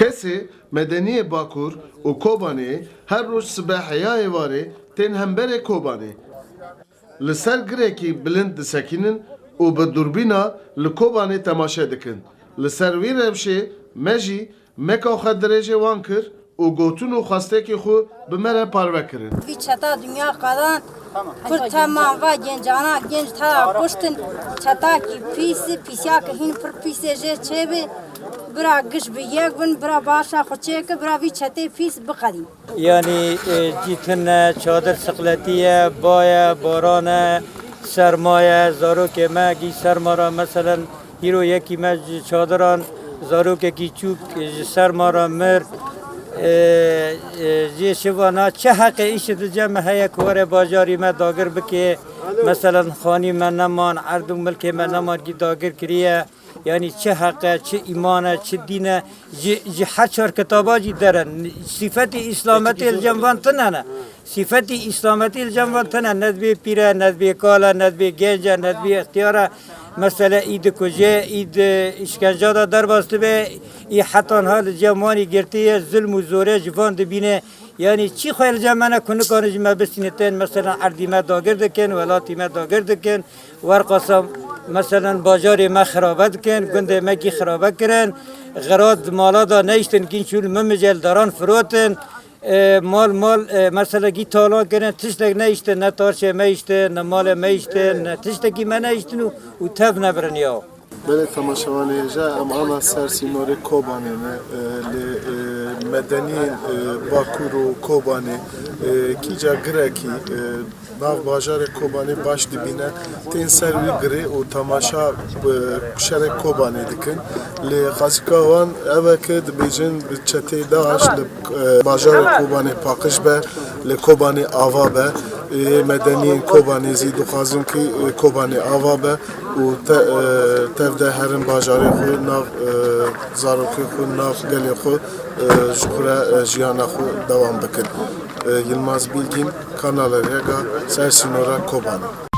Kesi medeni Bakur û Kobanê her roj sibeheyayê warê tên hemberê Kobanê. Li ser girekî bilind disekînin û bi durbîna li Kobanê temaşe dikin. Li ser vî rewşê me jî meka xwe dirêjê wan kir û gotin û xwestekê xwe bi me re parve kirin. Vî çeta dünya qadan Kurd tamam va gencana genç ta kuştin çetakî pîsî pîsyakî hîn pir pîsê jê çêbê bira giş bi yek bin bira başa xwe çêke bira vî çetê pîs biqedîn. Yani citin çadır sıkletiye, baya, barana, sermaye, zarokê me gî sermara mesela hîro yekî me ji çadiran zarokekî çûk ji sermara mir jê şivana çi heqê îşi dice me heye ku were bajarî me dagir bike mesela xanî me neman erd û milkê me neman gî dagir kiriye yani çi heqe, çi îmane, çi dîne ji her çar kitaba jî dere sîfetî îslametê li cem van tune ne sîfetî îslametî li cem van tune nedbê pîre, nedbê kala, nedbê gence, nedbê ixtiyara mesela îd kuje, îd işkence da derbastı be î hetan hal cemanî girtiye zulm û zorê ji van dibîne yani çi xwe li cem me ne kunikane ji me bisînetin mesela erdî me dagir dikin, welatî me dagir dikin werqasam mesela bajarê me xirabe dikin, gundê me gî xirabe kirin, xirad mala da neîştin gînçûl mimicel daran firotin mal mesela gî talan kirin tiştek neîştin, ne tarçê me îştin, ne malê me îştin, ne tiştekî me neîştin û tev nebirin ya. Belê temaşevanê hêja em ana ser sînorê Kobanê me li medeniyên Bakur û Kobanê kîca girekî nav bajarê Kobanê baş dibîne tên ser wî girê û temaşa şerê Kobanê dikin. Lê xasika wan ev e ki dibêjin bi çetê Daeş li bajarê Kobanê paqij be, li Kobanê ava be. Medeniyên Kobanê zî dixwazin ki Kobanê ava be û tev de herin bajarê xwe nav zarokê xwe nav gelê xwe ji xwe jiyana xwe dewam bikin. Yılmaz Bilgin, Kanala Rega, Ser Sînora Kobanê.